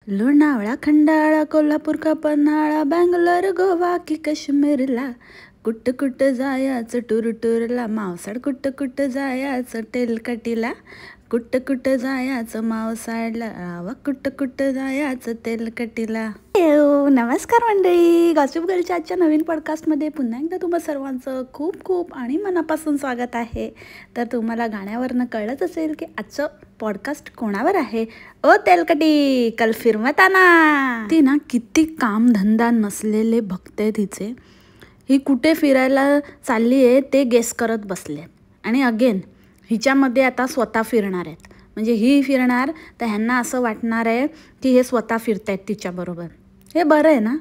लोणावळा खंडाळा कोल्हापूर का पन्हाळा बँगलोर गोवा की काश्मीरला कुठं कुठं जायचं टूर टूरला मावसाड कुठं कुठं जायचं तेलकटीला कुठं कुठं जायचं मावसाडला रावा कुठं कुठं जायचं तेलकटीला. नमस्कार मंडळी, गॉसिप गर्लच्या आजच्या नवीन पॉडकास्टमध्ये पुन्हा एकदा तुम्हा सर्वांचं खूप खूप आणि मनापासून स्वागत आहे. तर तुम्हाला गाण्यावरनं कळलंच असेल की आजचं पॉडकास्ट कोणावर आहे. ओ तेलकटी कल फिरमत आना. ती ना किती कामधंदा नसलेले भक्त आहे तिचे. ही कुठे फिरायला चालली आहे ते गेस करत बसले आणि अगेन हिच्यामध्ये आता स्वतः फिरणार आहेत. म्हणजे ही फिरणार तर ह्यांना असं वाटणार आहे की हे स्वतः फिरत आहेत तिच्याबरोबर. हे बरं आहे ना,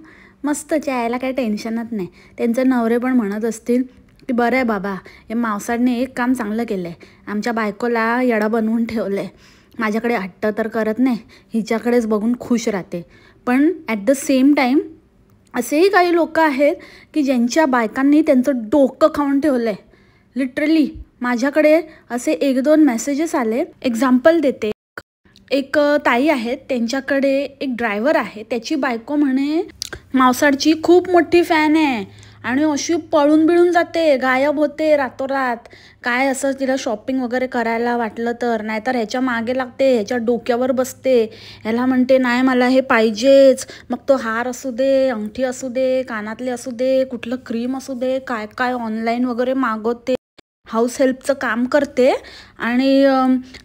मस्त, यायला काही टेन्शनच नाही. त्यांचे नवरे पण म्हणत असतील की बरं आहे बाबा, हे मावसाडने एक काम चांगलं केलं आहे, आमच्या बायकोला येडा बनवून ठेवलं आहे. माझ्याकडे हट्ट तर करत नाही, हिच्याकडेच बघून खुश राहते. पण ॲट द सेम टाईम असेही काही लोक आहेत की ज्यांच्या बायकांनी त्यांचं डोकं खाऊन ठेवलं आहे. लिटरली माझ्याकडे असे 1-2 मेसेजेस आले. एक्झाम्पल देते. एक ताई आहेत, त्यांच्याकडे एक ड्रायव्हर आहे. त्याची बायको म्हणे मावसाडची खूप मोठी फॅन आहे आणि अशी पळून बिळून जाते, गायब होते रातोरात. काय असं तिला शॉपिंग वगैरे करायला वाटलं तर, नाहीतर ह्याच्या मागे लागते, ह्याच्या डोक्यावर बसते, ह्याला म्हणते नाही मला हे पाहिजेच. मग तो हार असू दे, अंगठी असू दे, कानातले असू दे, कुठलं क्रीम असू दे, काय काय ऑनलाईन वगैरे मागवते, हाऊस हेल्पचं काम करते आणि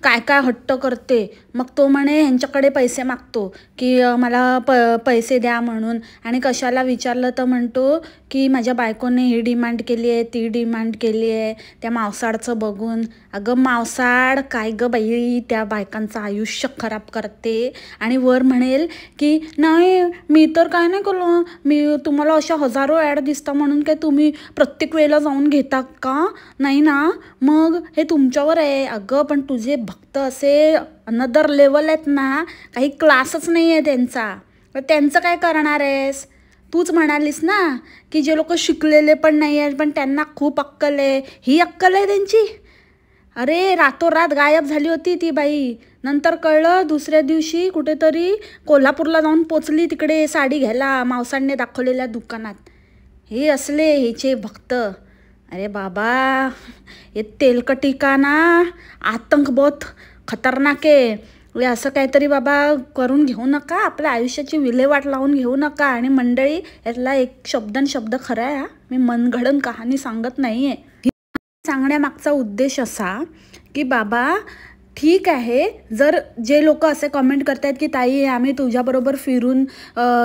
काय काय हट्ट करते. मग तो म्हणे ह्यांच्याकडे पैसे मागतो की मला पैसे द्या म्हणून. आणि कशाला विचारलं तर म्हणतो की माझ्या बायकोने ही डिमांड केली आहे, ती डिमांड केली आहे त्या मावसाडचं बघून. अगं मावसाड काय गं बाई, त्या बायकांचं आयुष्य खराब करते आणि वर म्हणेल की नाही मी तर काय नाही केलं, मी तुम्हाला अशा हजारो ॲड दिसता म्हणून काय तुम्ही प्रत्येक वेळेला जाऊन घेता का? नाही ना, मग हे तुमच्यावर आहे. अगं पण तुझे भक्त असे अनदर लेवल आहेत ना, काही क्लासच नाही आहे त्यांचा. तर त्यांचं काय करणार आहेस? तूच म्हणालीस ना की जे लोक शिकलेले पण नाही आहेत पण त्यांना खूप अक्कल आहे. ही अक्कल आहे त्यांची? अरे रातोरात गायब झाली होती ती बाई. नंतर कळलं दुसऱ्या दिवशी कुठेतरी कोल्हापूरला जाऊन पोचली तिकडे साडी घ्यायला मावसाडने दाखवलेल्या दुकानात. हे असले हिचे भक्त. अरे बाबा, ये तेलकटी का ना आतंक बहुत खतरनाक आहे. हे असं काहीतरी बाबा करून घेऊ नका, आपल्या आयुष्याची विल्हेवाट लावून घेऊ नका. आणि मंडळी, यातला एक शब्द खरा आहे. मी मनगढंत कहाणी सांगत नाही आहे. सांगण्यामागचा उद्देश असा की बाबा ठीक आहे, जर जे लोक असे कमेंट करतात की ताई आम्ही तुझ्याबरोबर फिरून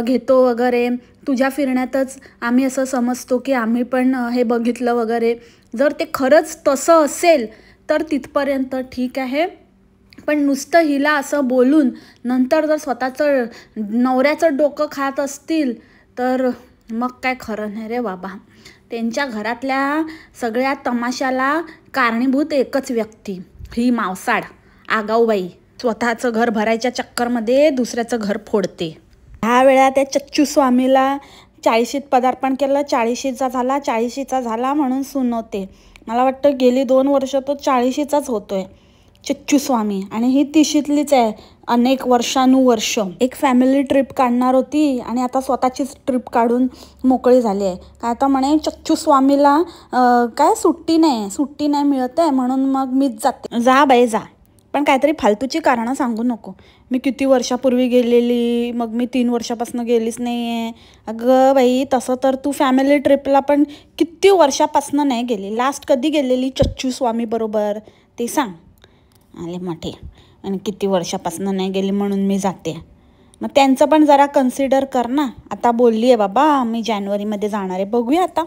घेतो वगैरे, तुझ्या फिरण्यातच आम्ही असं समजतो की आम्ही पण हे बघितलं वगैरे, जर ते खरंच तसं असेल तर तिथपर्यंत ठीक आहे. पण नुसतं हिला असं बोलून नंतर जर स्वतःचं नवऱ्याचं डोकं खात असतील तर मग काय खरं नाही रे बाबा. त्यांच्या घरातल्या सगळ्या तमाशाला कारणीभूत एकच व्यक्ती, ही मावसाड आगाऊबाई. स्वतःचं घर भरायच्या चक्करमध्ये दुसऱ्याचं घर फोडते. ह्या वेळा त्या चच्चू स्वामीला 40शीत पदार्पण केलं, 40शीचा झाला म्हणून सुनवते. मला वाटतं गेली 2 वर्ष तो 40शीचाच होतोय चच्चू स्वामी. आणि ही 30शीतलीच आहे अनेक वर्षानुवर्ष. एक फॅमिली ट्रिप काढणार होती आणि आता स्वतःचीच ट्रिप काढून मोकळी झाली आहे. काय आता म्हणे चच्चू स्वामीला काय सुट्टी नाही मिळत आहे म्हणून मग मीच जाते. जा बाई जा, पण काहीतरी फालतूची कारणं सांगू नको. मी किती वर्षापूर्वी गेलेली, मग मी 3 वर्षापासून गेलीच नाही आहे. अगं बाई, तसं तर तू फॅमिली ट्रिपला पण किती वर्षापासून नाही गेली. लास्ट कधी गेलेली चच्चू स्वामी बरोबर ते सांग. आले मोठे आणि किती वर्षापासून नाही गेली म्हणून मी जाते. मग त्यांचं पण जरा कन्सिडर कर ना. आता बोलली आहे बाबा मी जानेवारीमध्ये जाणार आहे, बघूया आता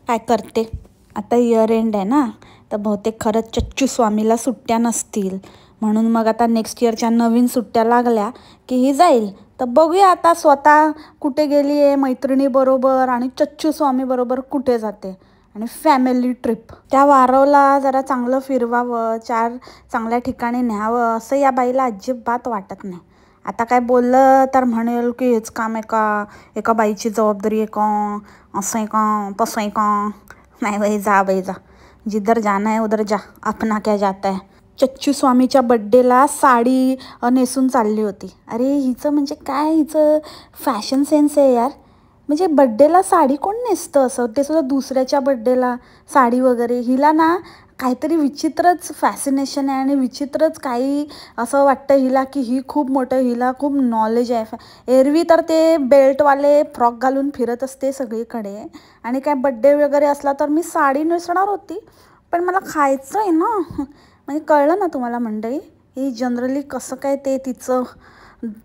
काय करते. आता इयर एंड आहे ना, तर बहुतेक खरंच चच्चू स्वामीला सुट्ट्या नसतील म्हणून मग आता नेक्स्ट इयरच्या नवीन सुट्ट्या लागल्या की ही जाईल. तर बघूया आता स्वतः कुठे गेली आहे मैत्रिणीबरोबर आणि चच्चू स्वामीबरोबर कुठे जाते. आणि फॅमिली ट्रिप त्या वारवला जरा चांगलं फिरवावं, 4 चांगल्या ठिकाणी न्यावं असं या बाईला अजिबात वाटत नाही. आता काय बोललं तर म्हणेल की हेच काम आहे का, एका बाईची जबाबदारी आहे का, असं आहे का तसं आहे का. नाही बाई जा, जिधर जाना है उधर जा, अपना क्या जाता है. चच्चू स्वामीच्या बड्डेला साडी नेसून चालली होती. अरे हिचं म्हणजे काय, हिचं फॅशन सेन्स आहे यार. म्हणजे बड्डेला साडी कोण नेसतं असं, ते सुद्धा दुसऱ्याच्या बड्डेला साडी वगैरे. हिला ना काहीतरी विचित्रच फॅसिनेशन आहे आणि विचित्रच काही असं वाटतं हिला की ही खूप मोठं, हिला खूप नॉलेज आहे. एरवी तर ते बेल्टवाले फ्रॉक घालून फिरत असते सगळीकडे, आणि काय बड्डे वगैरे असला तर मी साडी नेसणार होती. पण मला खायचं आहे ना, म्हणजे कळलं ना तुम्हाला मंडळी, ही जनरली कसं काय ते तिचं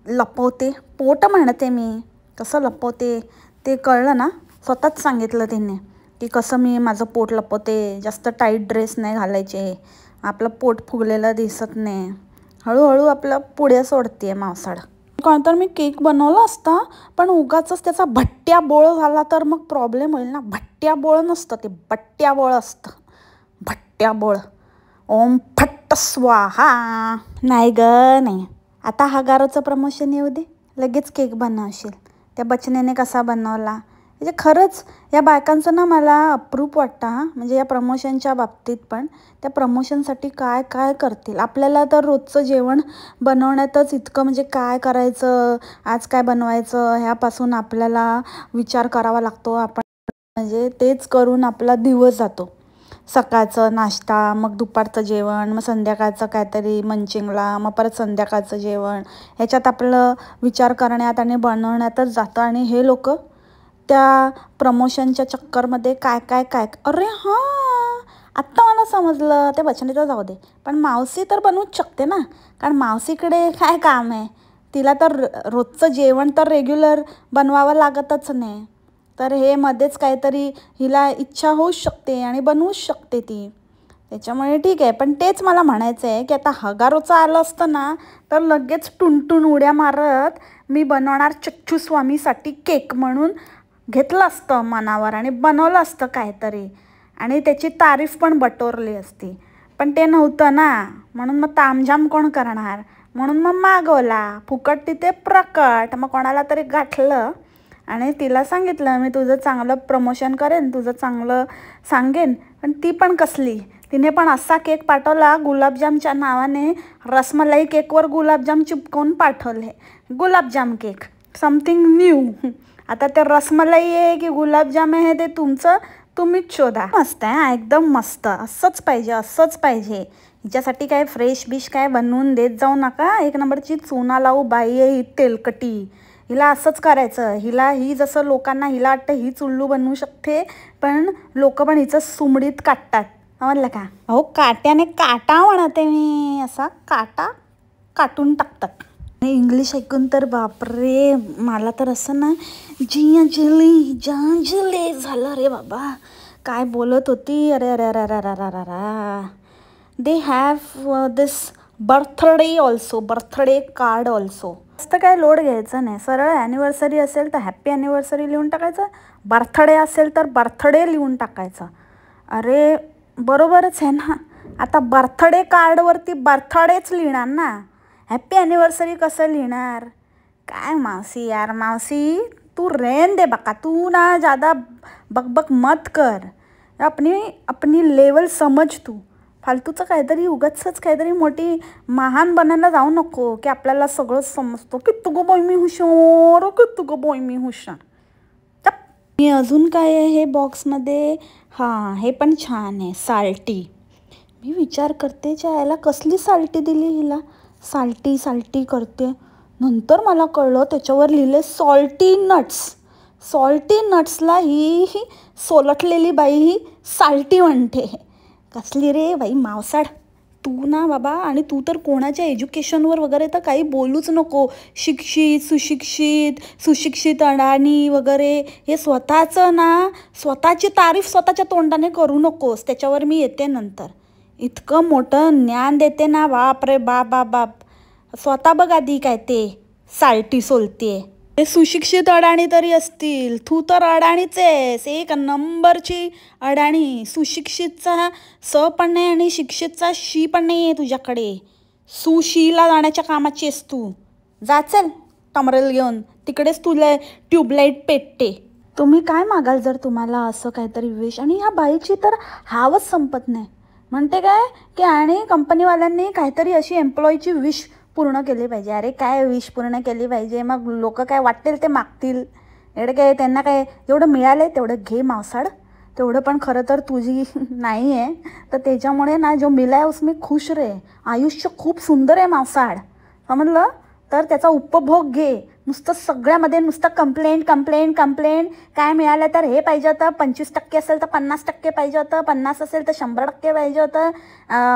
लपवते. पोट म्हणते मी, कसं लपवते ते कळलं ना. स्वतःच सांगितलं तिने की कसं मी माझं पोट लपवते. जास्त टाईट ड्रेस नाही घालायचे, आपलं पोट फुगलेलं दिसत नाही. हळूहळू आपलं पुढे सोडते मावसाड. कोणतर मी केक बनवला असता, पण उगाचच त्याचा भट्ट्या बोळ झाला तर मग प्रॉब्लेम होईल ना. भट्ट्या बोळ नसतं ते, बट्ट्या बोळ असतं. भट्ट्या बोळ. ओम फट्ट स्वाहा. नाही ग नाही, आता हा गारोचं प्रमोशन येऊ दे, लगेच केक बनवशील. त्या बचनेने कसा बनवला, म्हणजे खरंच या बायकांचं ना मला अप्रूप वाटतं हां. म्हणजे या प्रमोशनच्या बाबतीत पण, त्या प्रमोशनसाठी काय काय करतील. आपल्याला तर रोजचं जेवण बनवण्यातच इतकं म्हणजे काय करायचं, आज काय बनवायचं ह्यापासून आपल्याला विचार करावा लागतो. आपण म्हणजे तेच करून आपला दिवस जातो. सकाळचं नाश्ता, मग दुपारचं जेवण, मग संध्याकाळचं काहीतरी मंचिंगला, मग परत संध्याकाळचं जेवण. ह्याच्यात आपलं विचार करण्यात आणि बनवण्यातच जातं. आणि हे लोक त्या प्रमोशनच्या चक्करमध्ये काय काय काय. अरे हां, आत्ता मला समजलं. त्या बचनेचं जाऊ दे, पण मावशी तर बनवूच शकते ना, कारण मावशीकडे काय काम आहे. तिला तर रोजचं जेवण तर रेग्युलर बनवावं लागतच नाही. तर हे मध्येच काहीतरी हिला इच्छा होऊच शकते आणि बनवूच शकते ती. त्याच्यामुळे ठीक आहे. पण तेच मला म्हणायचं आहे की आता हगारोचं आलं असतं ना, तर लगेच टुनटुन उड्या मारत मी बनवणार चच्चू स्वामीसाठी केक म्हणून घेतलं असतं मनावर आणि बनवलं असतं काहीतरी, आणि त्याची तारीफ पण बटोरली असती. पण ते नव्हतं ना, म्हणून मग तामझाम कोण करणार. म्हणून मग मागवला फुकट तिथे प्रकट. मग कोणाला तरी गाठलं आणि तिला सांगितलं मी तुझं चांगलं प्रमोशन करेन, तुझं चांगलं सांगेन. पण ती पण कसली, तिने पण असा केक पाठवला गुलाबजामच्या नावाने. रसमलाई केकवर गुलाबजाम चिपकवून पाठवले. गुलाबजाम केक, समथिंग न्यू. आता ते रसमलाई आहे की गुलाबजाम आहे ते तुमचं तुम्हीच शोधा. मस्त आहे, एकदम मस्त. असंच पाहिजे, असंच पाहिजे. हिच्यासाठी काय फ्रेश बिश काय बनवून देत जाऊ नका. एक नंबरची चुना लावू बाई आहे ही, तेलकटी. हिला असंच करायचं. ही जसं लोकांना हिला वाटतं हीच उल्लू बनवू शकते, पण लोक पण हिचं सुमडीत काटतात. समजलं का. अहो काट्याने काटा म्हणते मी, असा काटा काटून टाकतात. आणि इंग्लिश ऐकून तर बापरे, मला तर असं ना जांजली झालं रे बाबा. काय बोलत होती. अरे अरे अरे अरे अरे अरे अरे. They have this birthday also, birthday card also. जास्त काय लोड घ्यायचं नाही. सरळ ॲनिव्हर्सरी असेल तर हॅप्पी ॲनिव्हर्सरी लिहून टाकायचं, बर्थडे असेल तर बर्थडे लिहून टाकायचं. अरे बरोबरच आहे ना. आता बर्थडे कार्डवरती बर्थडेच लिहिणार ना, हॅप्पी ॲनिव्हर्सरी कसं लिहिणार. काय मावशी यार, मावशी तू रेन दे बका. तू ना ज़्यादा बकबक मत कर. अपनी लेवल समज तू. फालतूचं काहीतरी उगाचच काहीतरी मोठी महान बनायला जाऊ नको की आपल्याला सगळं समजतं. कित्तू गं बाई मी हुशार, कित्तू गं बाई मी हुशार. मी अजून काय आहे हे बॉक्समध्ये. हां, हे पण छान आहे, साल्टी. मी विचार करते याला कसली साल्टी दिली हिला. साल्टी साल्टी करते. नंतर मला कळलं त्याच्यावर लिहिले सॉल्टी नट्स. सॉल्टी नट्सला ही सोलटलेली बाई ही साल्टी म्हणते. कसली रे बाई मावसाड तू ना बाबा. आणि तू तर कोणाच्या एज्युकेशनवर वगैरे तर काही बोलूच नको. शिक्षित, सुशिक्षित, सुशिक्षित अडाणी वगैरे हे स्वतःचं ना, स्वतःची तारीफ स्वतःच्या तोंडाने करू नकोस. त्याच्यावर मी येते नंतर. इतकं मोठं ज्ञान देते ना, बाप रे बाप बाप बाप. स्वतः बघ आधी काय ते साल्टी सोलते. ते सुशिक्षित अडाणी तरी असतील, तू तर अडाणीच आहेस, एक नंबरची अडाणी. सुशिक्षितचा स पण नाही आणि शिक्षितचा शी पण नाही आहे तुझ्याकडे. सुशीला जाण्याच्या कामाची आहेस तू. जा चल टमरेल घेऊन, तिकडेच तुला ट्यूबलाईट पेटते. तुम्ही काय मागाल जर तुम्हाला असं काहीतरी विश. आणि ह्या बाईची तर हावच संपत नाही. म्हणते काय की आणि कंपनीवाल्यांनी काहीतरी अशी एम्प्लॉईची विश पूर्ण केली पाहिजे. अरे काय विश पूर्ण केली पाहिजे, मग लोक काय वाटेल ते मागतील. एवढं काय त्यांना काय जेवढं मिळालं आहे तेवढं घे मावसाड, तेवढं पण खरं तर तुझी नाही आहे. तर त्याच्यामुळे ना जो मिला है उसमें खुश रे. आयुष्य खूप सुंदर आहे मावसाड, समजलं. तर त्याचा उपभोग घे. नुसतं सगळ्यामध्ये नुसतं कंप्लेंट कंप्लेंट कंप्लेंट. काय मिळालं तर हे पाहिजे होतं, 25% असेल तर 50% पाहिजे होतं, 50 असेल तर 100% पाहिजे होतं,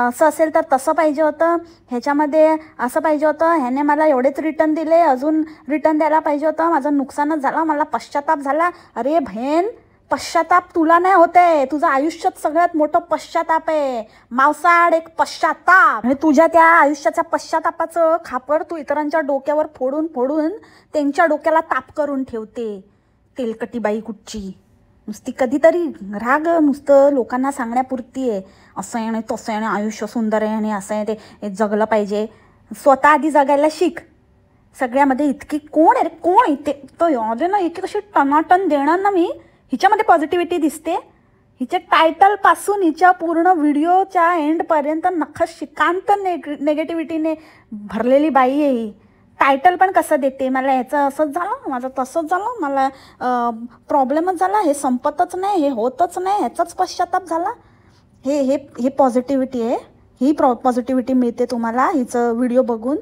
असं असेल तर तसं पाहिजे होतं, ह्याच्यामध्ये असं पाहिजे होतं, ह्याने मला एवढेच रिटर्न दिले, अजून रिटर्न द्यायला पाहिजे होतं, माझं नुकसानच झालं, मला पश्चाताप झाला. अरे बहीण, पश्चाताप तुला नाही होते, तुझं आयुष्यात सगळ्यात मोठं पश्चाताप आहे मावसाड, एक पश्चाताप. आणि तुझ्या त्या आयुष्याच्या पश्चातापाचं खापर तू इतरांच्या डोक्यावर फोडून फोडून त्यांच्या डोक्याला ताप करून ठेवते. तेलकटी बाई कुठची. नुसती कधीतरी राग नुसतं लोकांना सांगण्यापुरती आहे. असं आहे आणि तसं आहे आणि आयुष्य सुंदर आहे आणि असं आहे, ते जगलं पाहिजे. स्वतः आधी जगायला शिक. सगळ्यामध्ये इतकी कोण आहे रे, कोण इथे तर यादे ना, इतकी कशी टनाटन देणार ना मी. हिच्यामध्ये पॉझिटिव्हिटी दिसते. हिच्या टायटलपासून हिच्या पूर्ण व्हिडिओच्या एंडपर्यंत नखशिकांत नेगेटिव्हिटीने भरलेली बाई आहे ही. टायटल पण कसं देते, मला ह्याचं असंच झालं, माझं तसंच झालं, मला प्रॉब्लेमच झाला, हे संपतच नाही, हे होतच नाही, ह्याचाच पश्चाताप झाला. हे हे हे पॉझिटिव्हिटी आहे. ही पॉझिटिव्हिटी मिळते तुम्हाला हिचं व्हिडिओ बघून.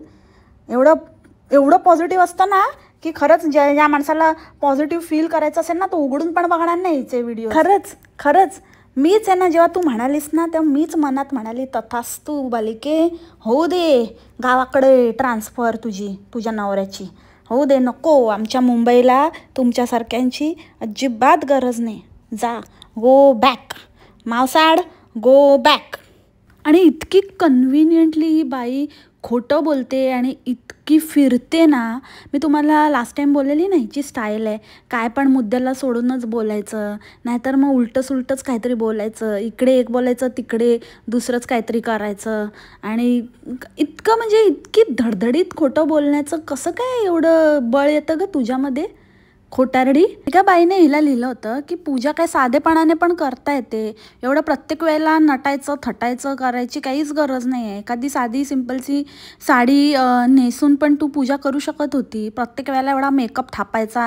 एवढं पॉझिटिव्ह असतं ना की खरंच ज्या माणसाला पॉझिटिव्ह फील करायचं असेल ना, तो उघडून पण बघणार नाही हिचे व्हिडिओ. खरंच मीच आहे ना, जेव्हा तू म्हणालीस ना तेव्हा मीच मनात म्हणाली, तथास्तु बालिके, होऊ दे गावाकडे ट्रान्सफर तुझ्या नवऱ्याची, होऊ दे, नको आमच्या मुंबईला तुमच्यासारख्यांची अजिबात गरज नाही. जा, गो बॅक मावसाड, गो बॅक. आणि इतकी कन्व्हिनियंटली ही बाई खोटं बोलते आणि इतकी फिरते ना. मी तुम्हाला लास्ट टाईम बोललेली ना, हिची स्टाईल आहे काय पण मुद्द्याला सोडूनच बोलायचं, नाहीतर मग उलटंच काहीतरी बोलायचं, इकडे एक बोलायचं तिकडे दुसरंच काहीतरी करायचं. आणि इतकं म्हणजे इतकी धडधडीत खोटं बोलण्याचं कसं काय एवढं बळ येतं ग तुझ्यामध्ये खोटारडी. एका बाईने हिला लिहिलं होतं की पूजा काय साधेपणाने पण करता येते, एवढं प्रत्येक वेळेला नटायचं थटायचं करायची काहीच गरज नाही आहे. एखादी साधी सिंपलची साडी नेसून पण तू पूजा करू शकत होती. प्रत्येक वेळेला एवढा मेकअप थापायचा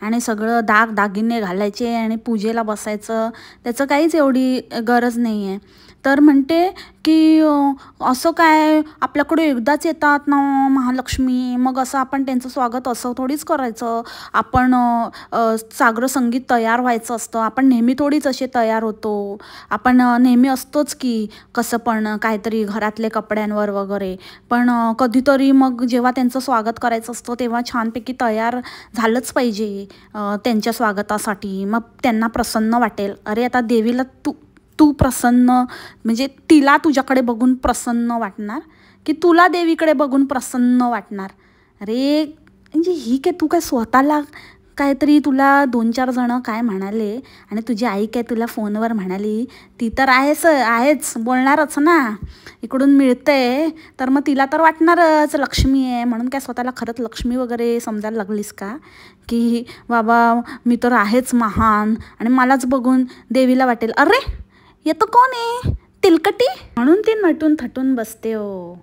आणि सगळं दागिने घालायचे आणि पूजेला बसायचं, त्याचं काहीच एवढी गरज नाही आहे. तर म्हणते की असं काय आपल्याकडे एकदाच येतात ना महालक्ष्मी, मग असं आपण त्यांचं स्वागत असं थोडीच करायचं, आपण साग्र संगीत तयार व्हायचं असतं, आपण नेहमी थोडीच असे तयार होतो, आपण नेहमी असतोच की कसं पण काहीतरी घरातले कपड्यांवर वगैरे, पण कधीतरी मग जेव्हा त्यांचं स्वागत करायचं असतं तेव्हा छानपैकी तयार झालंच पाहिजे त्यांच्या स्वागतासाठी, मग त्यांना प्रसन्न वाटेल. अरे आता देवीला तू प्रसन्न म्हणजे तिला तुझ्याकडे बघून प्रसन्न वाटणार की तुला देवीकडे बघून प्रसन्न वाटणार. अरे म्हणजे ही काय, तू काय स्वतःला काहीतरी तुला 2-4 जणं काय म्हणाले आणि तुझी आई काय तुला फोनवर म्हणाली, ती तर आहेच बोलणारच ना. इकडून मिळते तर मग तिला तर वाटणारच लक्ष्मी आहे म्हणून. काय स्वतःला खरंच लक्ष्मी वगैरे समजायला लागलीस का की बाबा मी तर आहेच महान आणि मलाच बघून देवीला वाटेल. अरे येतं कोण आहे तिलकटी, म्हणून ती नटून थटून बसते हो.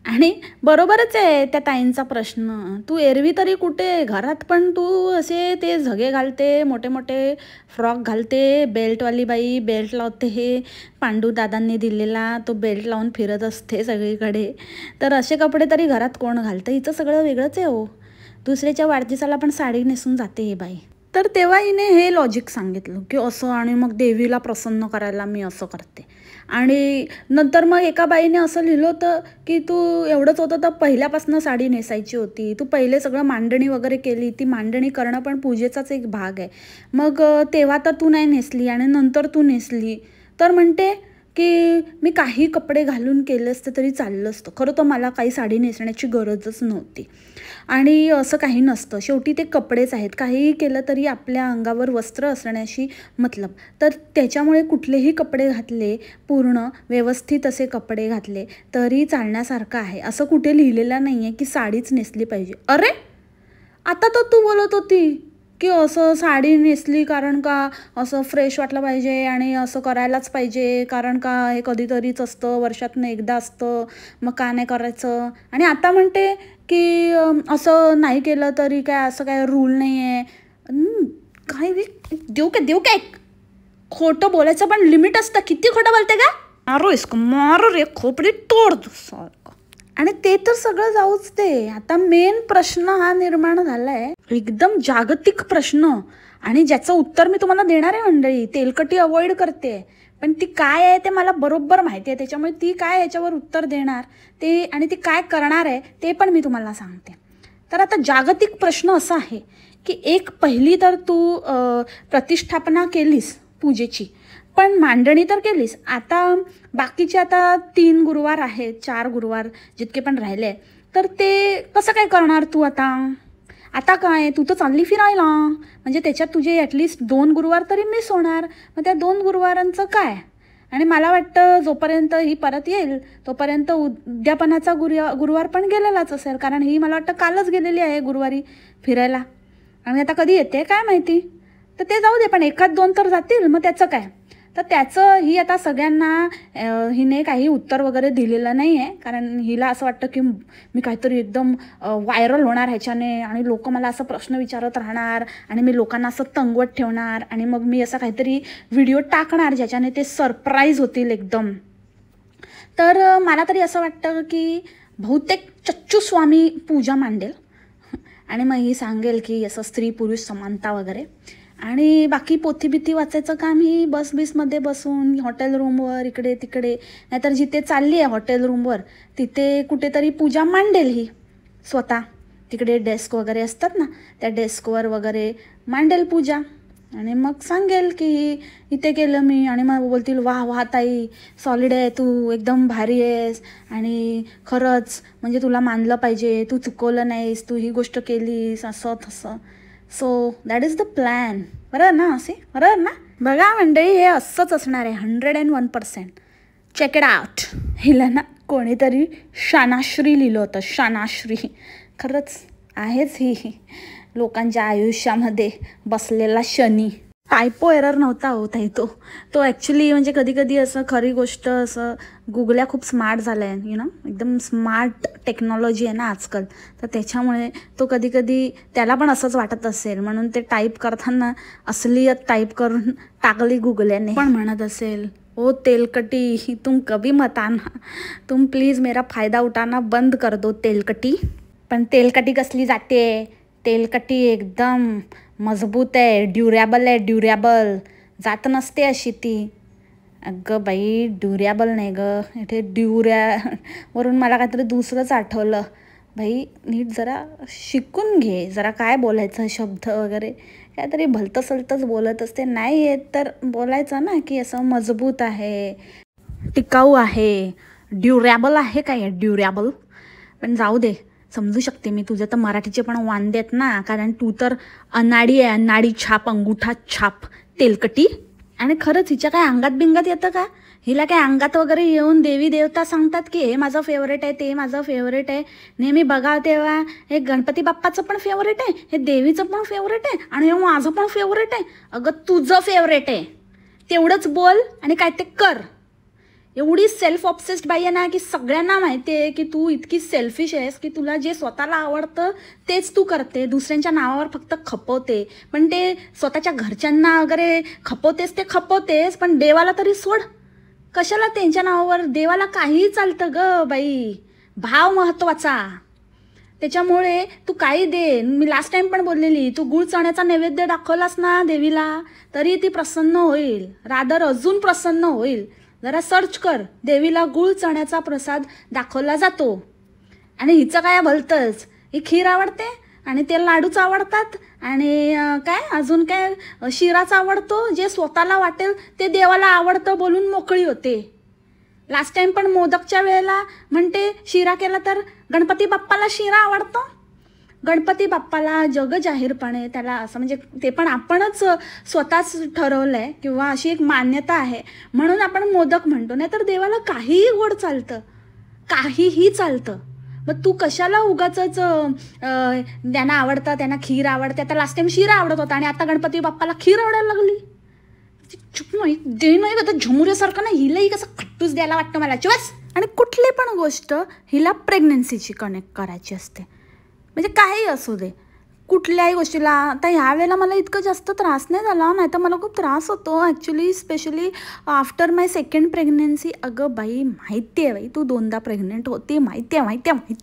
आणि बरोबरच आहे त्या ताईंचा प्रश्न. तू एरवी तरी कुठे घरात पण तू असे ते झगे घालते, मोठे मोठे फ्रॉक घालते, बेल्टवाली बाई बेल्ट लावते, हे पांडू दादांनी दिलेला तो बेल्ट लावून फिरत असते सगळीकडे. तर असे कपडे तरी घरात कोण घालतं, हिचं सगळं वेगळंच आहे हो. दुसऱ्याच्या वाढदिवसाला पण साडी नेसून जाते ही बाई. तर तेव्हा हिने हे लॉजिक सांगितलं की असं, आणि मग देवीला प्रसन्न करायला मी असं करते. आणि नंतर मग एका बाईने असं लिहिलं होतं की तू एवढंच होतं तर पहिल्यापासून साडी नेसायची होती, तू पहिले सगळं मांडणी वगैरे केली, ती मांडणी करणं पण पूजेचाच एक भाग आहे, मग तेव्हा तर तू नाही नेसली आणि नंतर तू नेसली. तर म्हणते की मी काही कपडे घालून केलं असतं तरी चाललं असतं, खरं तर मला काही साडी नेसण्याची गरजच नव्हती. आणि असं काही नसतं, शेवटी ते कपडेच आहेत, काहीही केलं तरी आपल्या अंगावर वस्त्र असण्याशी मतलब. तर त्याच्यामुळे कुठलेही कपडे घातले, पूर्ण व्यवस्थित असे कपडे घातले तरी चालण्यासारखं आहे. असं कुठे लिहिलेलं नाही आहे की साडीच नेसली पाहिजे. अरे आता तर तू बोलत होती की असं साडी नेसली कारण का असं फ्रेश वाटलं पाहिजे आणि असं करायलाच पाहिजे कारण का हे कधीतरीच असतं, वर्षातून एकदा असतं, मग का नाही करायचं. आणि आता म्हणते की असं नाही केलं तरी काय असं काय रूल नाही आहे. काय देऊ काय खोटं बोलायचं पण लिमिट असतं. किती खोटं बोलते का? मारो रे खोपडी तोड सारखं. आणि ते तर सगळं जाऊच दे, आता मेन प्रश्न हा निर्माण झालाय, एकदम जागतिक प्रश्न, आणि ज्याचं उत्तर मी तुम्हाला देणार आहे मंडळी. तेलकटी अवॉइड करते पण ती काय आहे ते मला बरोबर माहिती आहे, त्याच्यामुळे ती काय याच्यावर उत्तर देणार ते आणि ती काय करणार आहे ते पण मी तुम्हाला सांगते. तर आता जागतिक प्रश्न असा आहे की एक पहिली तर तू प्रतिष्ठापना केलीस पूजेची, पण मांडणी तर केलीस. आता बाकीचे आता 3 गुरुवार आहेत, 4 गुरुवार जितके पण राहिले, तर ते कसं काय करणार तू आता काय, तू तर चालली फिरायला, म्हणजे त्याच्यात तुझे ॲटलिस्ट 2 गुरुवार तरी मिस होणार. मग त्या 2 गुरुवारांचं काय? आणि मला वाटतं जोपर्यंत ही परत येईल तोपर्यंत उद्यापनाचा गुरुवार पण गेलेलाच असेल, कारण ही मला वाटतं कालच गेलेली आहे गुरुवारी फिरायला, आणि आता कधी येते काय माहिती. तर ते जाऊ दे, पण 1-2 तर जातील, मग त्याचं काय. तर त्याचं ही आता सगळ्यांना हिने काही उत्तर वगैरे दिलेलं नाही आहे, कारण हिला असं वाटतं की मी काहीतरी एकदम व्हायरल होणार ह्याच्याने, आणि लोक मला असं प्रश्न विचारत राहणार आणि मी लोकांना असं तंगवत ठेवणार, आणि मग मी असं काहीतरी व्हिडिओ टाकणार ज्याच्याने ते सरप्राईज होतील एकदम. तर मला तरी असं वाटतं की बहुतेक चच्चू स्वामी पूजा मांडेल आणि मग ही सांगेल की असं स्त्री पुरुष समानता वगैरे, आणि बाकी पोथी वाचायचं काम ही बसमध्ये बसून हॉटेल रूमवर इकडे तिकडे, नाहीतर जिथे चालली आहे हॉटेल रूमवर तिथे कुठेतरी पूजा मांडेल ही स्वतः. तिकडे डेस्क वगैरे असतात ना, त्या डेस्कवर वगैरे मांडेल पूजा, आणि मग सांगेल की इथे केलं मी, आणि मग बोलतील वाह ताई सॉलिड आहे तू, एकदम भारी आहेस, आणि खरंच म्हणजे तुला मानलं पाहिजे, तू चुकवलं नाहीस, तू ही गोष्ट केलीस, असं तसं. So that is the plan. बरोबर ना? बरोबर ना? बघा मंडळी, हे असंच असणार आहे 101%. Check it out. हिला ना कोणीतरी शानाश्री लिहिलं होतं, शानाश्री. खरंच आहेच ही लोकांच्या आयुष्यामध्ये बसलेला शनी. टायपो एरर नव्हता होता तो ॲक्च्युली, म्हणजे कधी असं खरी गोष्ट असं गुगल्या खूप स्मार्ट झालं आहे, एकदम स्मार्ट टेक्नॉलॉजी आहे ना आजकाल, तर त्याच्यामुळे तो कधी त्याला पण असंच वाटत असेल, म्हणून ते टाईप करताना असलियत टाईप करून टाकली गुगल्याने. पण म्हणत असेल ओ तेलकटी तुम कभी मत आना, तुम प्लीज मेरा फायदा उठाना बंद कर दो तेलकटी. पण तेलकटी कसली जाते? तेलकटी एकदम मजबूत आहे, ड्युरेबल जात नसते अशी ती. अगं बाई ड्युरेबल नाही गं, इथे वरून मला काहीतरी दुसरंच आठवलं. बाई नीट जरा शिकून घे, जरा काय बोलायचं शब्द वगैरे, काहीतरी भलतंसलतंच बोलत असते. नाही येत तर बोलायचं ना की असं मजबूत आहे, टिकाऊ आहे, ड्युरेबल आहे. काय ड्युरेबल? पण जाऊ दे, समजू शकते मी तुझं. तर मराठीचे पण वांदेत ना, कारण तू तर अनाडी आहे, अनाडी छाप, अंगुठा छाप तेलकटी. आणि खरंच हिच्या काय अंगात बिंगात येतं का? हिला काय अंगात वगैरे येऊन देवी देवता सांगतात की हे माझं फेवरेट आहे, ते माझं फेवरेट आहे. नेहमी बघा तेव्हा हे गणपती बाप्पाचं पण फेवरेट आहे, हे देवीचं पण फेवरेट आहे, आणि हे माझं पण फेवरेट आहे. अगं तुझं फेवरेट आहे तेवढंच बोल आणि काय ते कर. एवढी सेल्फ ऑब्सेस्ड बाई आहे ना की सगळ्यांना माहिती आहे की तू इतकी सेल्फिश आहेस की तुला जे स्वतःला आवडतं तेच तू करते, दुसऱ्यांच्या नावावर फक्त खपवते. पण ते स्वतःच्या घरच्यांना वगैरे खपवतेस ते खपवतेस, पण देवाला तरी सोड. कशाला त्यांच्या नावावर? देवाला काहीही चालतं ग बाई, भाव महत्त्वाचा. त्याच्यामुळे तू काही दे. मी लास्ट टाइम पण बोललेली, तू गुळ चण्याचा नैवेद्य दाखवलास ना देवीला तरी ती प्रसन्न होईल, रादर अजून प्रसन्न होईल. जरा सर्च कर, देवीला गुळ चण्याचा प्रसाद दाखवला जातो. आणि हिचं काय भलतंच, ही खीर आवडते आणि ते लाडूच आवडतात, आणि काय अजून काय शिराच आवडतो. जे स्वतःला वाटेल ते देवाला आवडतं बोलून मोकळी होते. लास्ट टाइम पण मोदकच्या वेळेला म्हणते शिरा केला तर गणपती बाप्पाला शिरा आवडतो. गणपती बाप्पाला जगजाहीरपणे त्याला असं, म्हणजे ते पण आपणच स्वतःच ठरवलं आहे किंवा अशी एक मान्यता आहे म्हणून आपण मोदक म्हणतो, नाही तर देवाला काहीही गोड चालतं, काहीही चालतं. मग तू कशाला उगाचच त्यांना आवडतं, त्यांना खीर आवडते. आता लास्ट टाइम शिरा आवडत होता आणि आता गणपती बाप्पाला खीर आवडायला लागली. चुप नाही दे नाही आता झमुऱ्यासारखं ना, हिलाही कसं खट्टूस द्यायला वाटतं मला. चुस. आणि कुठली पण गोष्ट हिला प्रेग्नन्सीची कनेक्ट करायची असते, म्हणजे काही असू दे कुठल्याही गोष्टीला. आता ह्या वेळेला मला इतकं जास्त त्रास नाही झाला, नाही तर मला खूप त्रास होतो ॲक्च्युली, स्पेशली आफ्टर माय सेकंड प्रेग्नन्सी. अगं बाई माहिती आहे बाई, तू 2दा प्रेग्नेंट होती, माहिती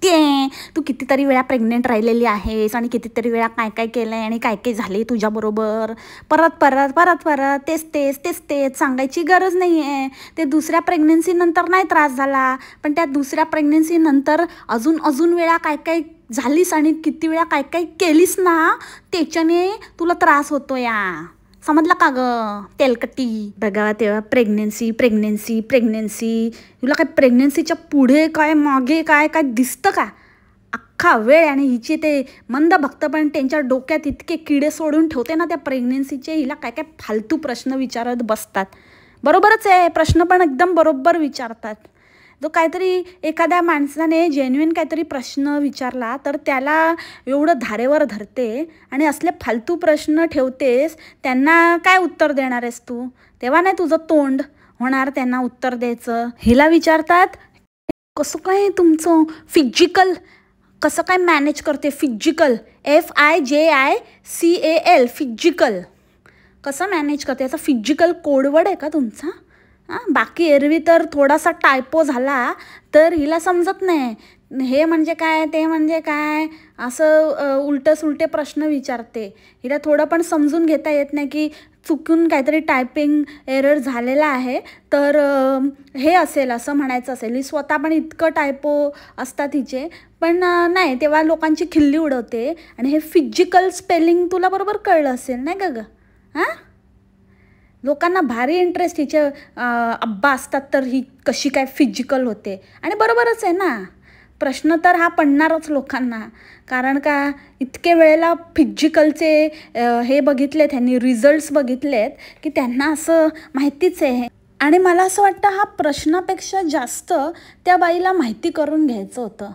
आहे तू कितीतरी वेळा प्रेग्नेंट राहिलेली आहेस आणि कितीतरी वेळा काय काय केलं आहे आणि काय काय झाले तुझ्याबरोबर. परत परत परत परत तेच सांगायची गरज नाही आहे. ते दुसऱ्या प्रेग्नन्सीनंतर नाही त्रास झाला, पण त्या दुसऱ्या प्रेग्नन्सीनंतर अजून वेळा काय काय झालीस आणि किती वेळा काय काय केलीस ना, त्याच्याने तुला त्रास होतो या. समजलं का गं तेलकटी. बघा तेव्हा प्रेग्नेन्सी. तुला काय प्रेग्नेन्सीच्या पुढे काय मागे काय काय दिसतं का? अख्खा वेळ. आणि हिचे ते मंद भक्त पण त्यांच्या डोक्यात इतके किडे सोडून ठेवते ना त्या प्रेग्नेन्सीचे, हिला काय काय फालतू प्रश्न विचारत बसतात. बरोबरच आहे, प्रश्न पण एकदम बरोबर विचारतात. जो काहीतरी एखाद्या माणसाने जेन्युइन काहीतरी प्रश्न विचारला तर त्याला एवढं धारेवर धरते आणि असले फालतू प्रश्न ठेवतेस, त्यांना काय उत्तर देणार आहेस तू? तेव्हा नाही तुझं तोंड होणार त्यांना उत्तर द्यायचं. हिला विचारतात कसं काय तुमचं फिजिकल कसं काय मॅनेज करते, फिजिकल FIJICAL फिजिकल कसं मॅनेज करते. याचा फिजिकल कोडवर्ड आहे का तुमचा? बाकी एरवी तर थोडासा टायपो झाला तर हिला समजत नाही, हे म्हणजे काय ते म्हणजे काय, असं उलटे प्रश्न विचारते. हिला थोडं पण समजून घेता येत नाही की चुकून काहीतरी टायपिंग एरर झालेला आहे तर हे असेल असं म्हणायचं असेल. ही स्वतः पण इतकं टायपो असतात हिचे, पण नाही तेव्हा लोकांची खिल्ली उडवते. आणि हे फिजिकल स्पेलिंग तुला बरोबर कळलं असेल नाही का गं? लोकांना भारी इंटरेस्ट हिचे अब्बा असतात तर ही कशी काय फिजिकल होते. आणि बरोबरच आहे ना, प्रश्न तर हा पडणारच लोकांना. कारण का इतके वेळेला फिजिकलचे हे बघितलेत ह्यांनी, रिझल्ट्स बघितलेत की त्यांना असं माहितीच आहे. आणि मला असं वाटतं हा प्रश्नापेक्षा जास्त त्या बाईला माहिती करून घ्यायचं होतं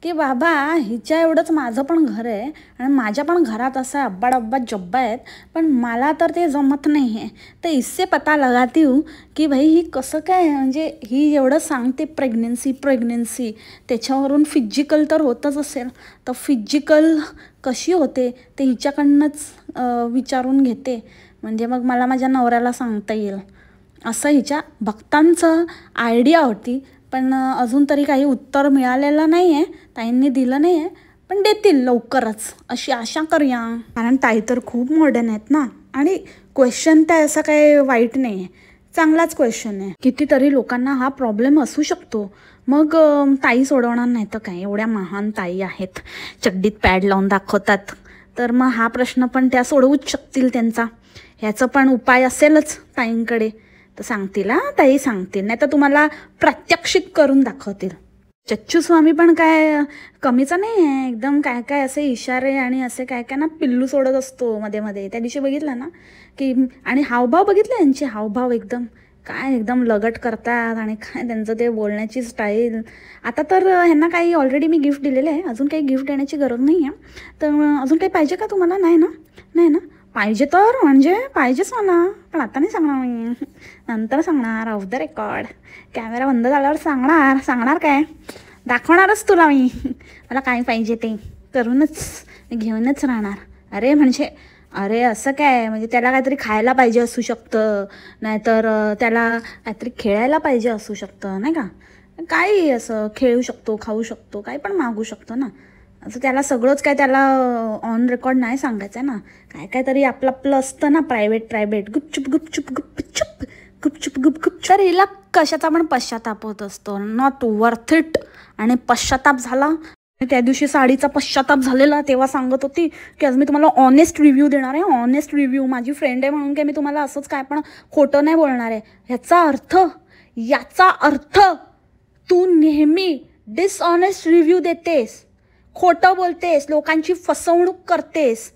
की बाबा हिच्या एवढंच माझं पण घर आहे आणि माझ्या पण घरात असा अब्बा जब्बा आहेत, पण मला तर ते जमत नाही आहे. तर इससे पता लगाती हूँ की भाई ही कसं काय, म्हणजे ही एवढं सांगते प्रेग्नेन्सी त्याच्यावरून फिजिकल तर होतच असेल, तर फिजिकल कशी होते ते हिच्याकडनंच विचारून घेते. म्हणजे मग मला माझ्या नवऱ्याला सांगता येईल असं हिच्या भक्तांचं आयडिया होती. पण अजून तरी काही उत्तर मिळालेलं नाही आहे, ताईंनी दिलं नाही आहे, पण देतील लवकरच अशी आशा करूया. कारण ताई तर खूप मॉडर्न आहेत ना, आणि क्वेश्चन तर असं काही वाईट नाही आहे, चांगलाच क्वेश्चन आहे. कितीतरी लोकांना हा प्रॉब्लेम असू शकतो, मग ताई सोडवणार नाही तर काय, एवढ्या महान ताई आहेत, चड्डीत पॅड लावून दाखवतात, तर मग हा प्रश्न पण त्या सोडवूच शकतील त्यांचा. ह्याचं पण उपाय असेलच ताईंकडे, तर सांगतील ताई सांगतील, नाही तर तुम्हाला प्रात्यक्षिक करून दाखवतील. चच्चू स्वामी पण काय कमीचा नाही आहे, एकदम काय काय असे इशारे आणि असे काय काय ना पिल्लू सोडत असतो मध्ये मध्ये. त्या दिवशी बघितलं ना की, आणि हावभाव बघितले यांचे, हावभाव एकदम काय एकदम लगट करतात आणि काय त्यांचं ते बोलण्याची स्टाईल. आता तर ह्यांना काही ऑलरेडी मी गिफ्ट दिलेलं आहे, अजून काही गिफ्ट देण्याची गरज नाही आहे. तर अजून काही पाहिजे का तुम्हाला? नाही ना पाहिजे तर म्हणजे पाहिजेच मला, पण आता नाही सांगणार मी, नंतर सांगणार ऑफ द रेकॉर्ड. कॅमेरा बंद झाल्यावर सांगणार काय, दाखवणारच तुला मी मला काय पाहिजे ते करूनच घेऊनच राहणार. अरे असं काय, म्हणजे त्याला काहीतरी खायला पाहिजे असू शकतं, नाहीतर त्याला काहीतरी खेळायला पाहिजे असू शकतं, नाही का, काही असं खेळू शकतो, खाऊ शकतो, काही पण मागू शकतो ना. असं त्याला सगळंच काय त्याला ऑन रेकॉर्ड नाही सांगायचं आहे ना, काय तरी आपलं असतं ना प्रायव्हेट गुपचूप. तर हिला कशाचा पण पश्चाताप होत असतो, नॉट वर्थ इट. आणि पश्चाताप झाला, त्या दिवशी साडीचा पश्चाताप झालेला, तेव्हा सांगत होती की आज मी तुम्हाला ऑनेस्ट रिव्ह्यू देणार आहे, ऑनेस्ट रिव्ह्यू. माझी फ्रेंड आहे म्हणून काय मी तुम्हाला असंच काय पण खोटं नाही बोलणार आहे. याचा अर्थ तू नेहमी डिसऑनेस्ट रिव्ह्यू देतेस, खोटं बोलतेस, लोकांची फसवणूक करतेस,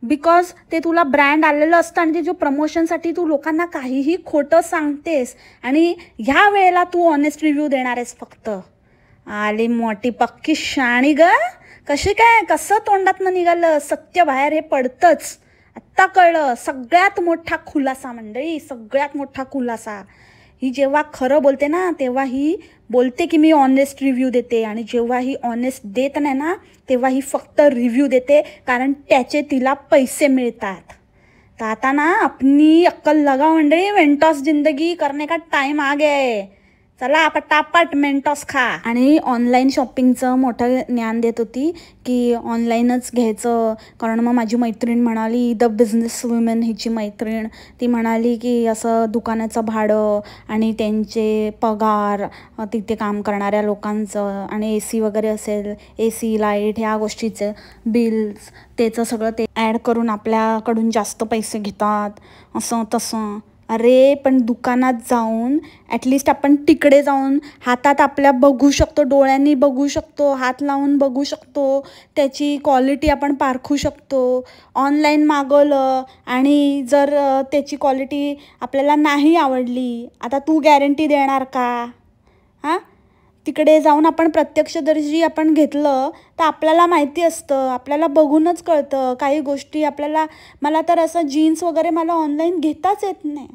बिकॉज ते तुला ब्रँड आलेलं असतं आणि ते जो प्रमोशनसाठी तू लोकांना काहीही खोटं सांगतेस. आणि ह्या वेळेला तू ऑनेस्ट रिव्ह्यू देणार आहेस फक्त. आली मोठी पक्की शाणी ग. कशी काय, कसं तोंडातनं निघालं, सत्य बाहेर हे पडतंच. आत्ता कळलं, सगळ्यात मोठा खुलासा मंडळी, सगळ्यात मोठा खुलासा. ही जेव्हा खरं बोलते ना तेव्हा ही बोलते की मी ऑनेस्ट रिव्ह्यू देते, आणि जेव्हा ही ऑनेस्ट देत नाही ना तेव्हा ही फक्त रिव्ह्यू देते, कारण त्याचे तिला पैसे मिळतात. तर आता ना अपनी अक्कल लगाव मंडळी, मेंटॉस जिंदगी करने का टाइम आ गया है. चला पटापट मेंटॉस खा. आणि ऑनलाईन शॉपिंगचं मोठं ज्ञान देत होती की ऑनलाईनच घ्यायचं, कारण मग माझी मैत्रीण म्हणाली, द बिझनेस वुमेन हिची मैत्रीण, ती म्हणाली की असं दुकानाचं भाडं आणि त्यांचे पगार, तिथे काम करणाऱ्या लोकांचं, आणि AC वगैरे असेल, AC लाईट ह्या गोष्टीचं बिल्स, त्याचं सगळं ते ॲड करून आपल्याकडून जास्त पैसे घेतात, असं तसं. अरे पण दुकानात जाऊन ॲटलिस्ट आपण तिकडे जाऊन हातात आपल्या बघू शकतो, डोळ्यांनी बघू शकतो, हात लावून बघू शकतो, त्याची क्वालिटी आपण पारखू शकतो. ऑनलाईन मागवलं आणि जर त्याची क्वालिटी आपल्याला नाही आवडली, आता तू गॅरंटी देणार का? हां, तिकडे जाऊन आपण प्रत्यक्षदर्शी आपण घेतलं तर आपल्याला माहिती असतं, आपल्याला बघूनच कळतं काही गोष्टी आपल्याला. मला तर असं जीन्स वगैरे मला ऑनलाईन घेताच येत नाही,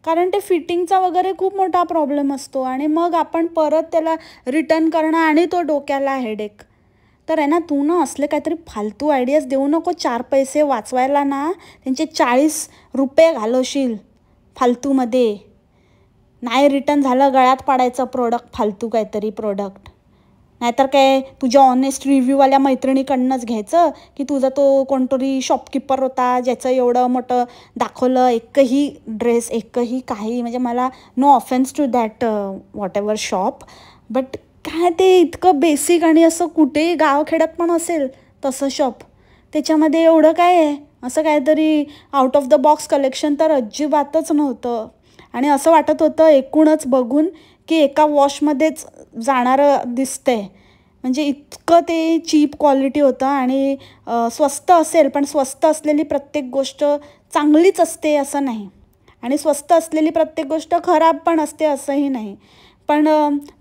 कारण ते फिटिंगचा वगैरे खूप मोठा प्रॉब्लेम असतो, आणि मग आपण परत त्याला रिटर्न करणं आणि तो डोक्याला हेडेक. तर आहे ना, तू ना असले काहीतरी फालतू आयडियाज देऊ नको. 4 पैसे वाचवायला ना त्यांचे 40 रुपये घालवशील फालतूमध्ये. नाही रिटर्न झालं, गळ्यात पाडायचं प्रोडक्ट, फालतू काहीतरी प्रोडक्ट. नाहीतर काय तुझ्या ऑनेस्ट रिव्ह्यूवाल्या मैत्रिणीकडनंच घ्यायचं की तुझा तो कोणतरी शॉपकीपर होता ज्याचं एवढं मोठं दाखवलं, एकही ड्रेस, एकही काही, म्हणजे मला no offence to that whatever shop, but काय ते इतकं बेसिक, आणि असं कुठेही गावखेड्यात पण असेल तसं शॉप, त्याच्यामध्ये एवढं काय आहे, असं काहीतरी out of the box collection तर अजिबातच नव्हतं. आणि असं वाटत होतं एकूणच बघून की एका वॉशमध्येच जाणारं दिसतंय, म्हणजे इतकं ते चीप क्वालिटी होतं. आणि स्वस्त असेल, पण स्वस्त असलेली प्रत्येक गोष्ट चांगलीच असते असं नाही, आणि स्वस्त असलेली प्रत्येक गोष्ट खराब पण असते असंही नाही. पण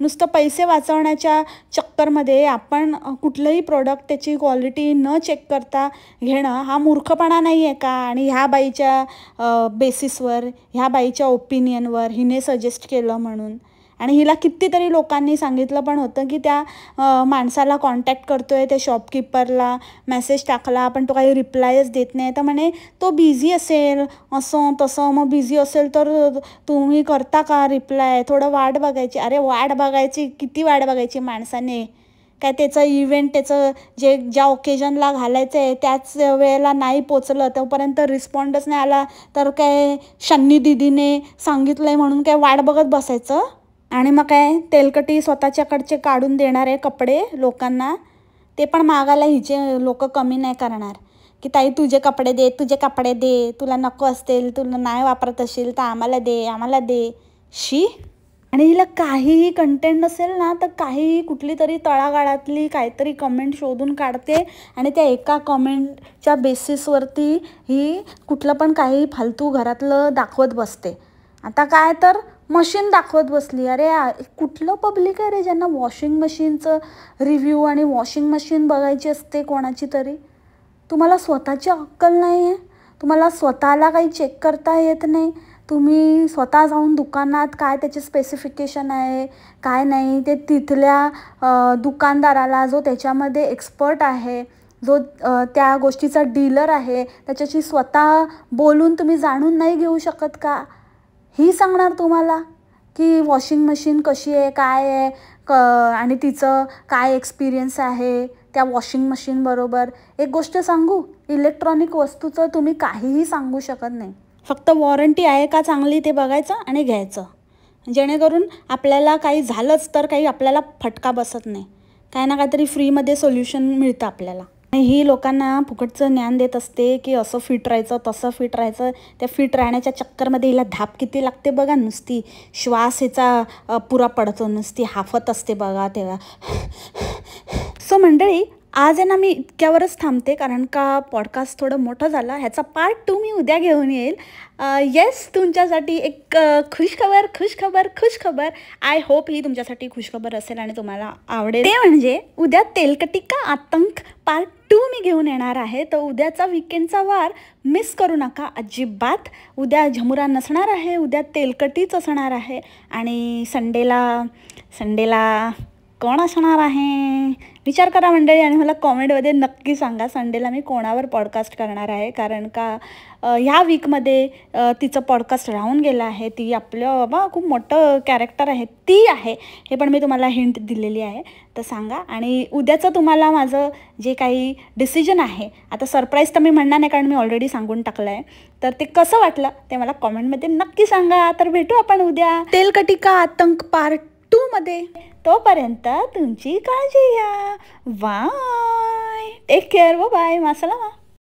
नुसतं पैसे वाचवण्याच्या चक्करमध्ये आपण कुठलंही प्रोडक्ट त्याची क्वालिटी न चेक करता घेणं हा मूर्खपणा नाही आहे का? आणि ह्या बाईच्या बेसिसवर, ह्या बाईच्या ओपिनियनवर हिने सजेस्ट केलं म्हणून, आणि हिला कितीतरी लोकांनी सांगितलं पण होतं की त्या माणसाला कॉन्टॅक्ट करतो आहे, त्या शॉपकीपरला मेसेज टाकला पण तो काही रिप्लायच देत नाही, तर म्हणे तो बिझी असेल असं तसं. मग बिझी असेल तर तुम्ही करता का रिप्लाय, थोडं वाट बघायची. अरे वाट बघायची, किती वाट बघायची माणसाने? काय त्याचं इव्हेंट, त्याचं जे ज्या ओकेजनला घालायचं आहे त्याच वेळेला नाही पोचलं, तोपर्यंत रिस्पॉन्डच नाही आला तर काय शन्नी दिदीने सांगितलं आहे म्हणून काय वाट बघत बसायचं? आणि मग काय तेलकटी स्वतःच्याकडचे काढून देणारे कपडे लोकांना, ते पण मागायला हिचे लोक कमी नाही करणार की ताई तुझे कपडे दे, तुझे कपडे दे, तुला नको असतील, तुला नाही वापरत असेल तर आम्हाला दे, आम्हाला दे. शी. आणि हिला काहीही कंटेंट नसेल ना तर काहीही कुठली तरी तळागाळातली काहीतरी कमेंट शोधून काढते, आणि त्या एका कमेंटच्या बेसिसवरती ही कुठलं पण काही फालतू घरातलं दाखवत बसते. आता काय तर मशीन दाखवत बसली. अरे कुठलं पब्लिक आहे रे ज्यांना वॉशिंग मशीनचं रिव्ह्यू आणि वॉशिंग मशीन बघायची असते कोणाची तरी? तुम्हाला स्वतःची अक्कल नाही आहे, तुम्हाला स्वतःला काही चेक करता येत नाही, तुम्ही स्वतः जाऊन दुकानात काय त्याचे स्पेसिफिकेशन आहे काय नाही ते तिथल्या दुकानदाराला, जो त्याच्यामध्ये एक्सपर्ट आहे, जो त्या गोष्टीचा डीलर आहे, त्याच्याशी स्वतः बोलून तुम्ही जाणून नाही घेऊ शकत का? ही सांगणार तुम्हाला की वॉशिंग मशीन कशी आहे, काय आहे, आणि तिचं काय एक्सपिरियन्स आहे त्या वॉशिंग मशीनबरोबर. एक गोष्ट सांगू, इलेक्ट्रॉनिक वस्तूचं तुम्ही काहीही सांगू शकत नाही, फक्त वॉरंटी आहे का चांगली ते बघायचं आणि घ्यायचं, जेणेकरून आपल्याला काही झालंच तर काही आपल्याला फटका बसत नाही, काही ना काहीतरी फ्रीमध्ये सोल्युशन मिळतं आपल्याला. आणि ही लोकांना फुकटचं ज्ञान देत असते की असं फिट राहायचं तसं फिट राहायचं. त्या फिट राहण्याच्या चक्करमध्ये हिला धाप किती लागते बघा, नुसती श्वास हिचा पुरा पडतो, नुसती हाफत असते बघा तेव्हा. सो मंडळी, आज आहे ना मी इतक्यावरच थांबते, कारण का पॉडकास्ट थोडं मोठं झालं. ह्याचा पार्ट 2 मी उद्या घेऊन येईल. येस, तुमच्यासाठी एक खुशखबर. आय होप ही तुमच्यासाठी खुशखबर असेल आणि तुम्हाला आवडेल. ते म्हणजे उद्या तेलकटी का आतंक पार्ट 2 मी घेऊन येणार आहे. तर उद्याचा वीकेंडचा वार मिस करू नका अजिबात. उद्या झमुरा नसणार आहे, उद्या तेलकटीच असणार आहे. आणि संडेला कोण असणार आहे विचार करा मंडळी, आणि मला कॉमेंटमध्ये नक्की सांगा संडेला मी कोणावर पॉडकास्ट करणार आहे. कारण का ह्या वीकमध्ये तिचं पॉडकास्ट राहून गेलं आहे. ती आपलं बाबा खूप मोठं कॅरेक्टर आहे, ती आहे, हे पण मी तुम्हाला हिंट दिलेली आहे. तर सांगा. आणि उद्याचं तुम्हाला माझं जे काही डिसिजन आहे, आता सरप्राईज तर मी म्हणणार नाही कारण मी ऑलरेडी सांगून टाकलं आहे. तर ते कसं वाटलं ते मला कॉमेंटमध्ये नक्की सांगा. तर भेटू आपण उद्या तेलकटी का आतंक पार्ट 2 मध्ये. तोपर्यंत तुमची काळजी घ्या. Bye, take care, bye, मासलामा.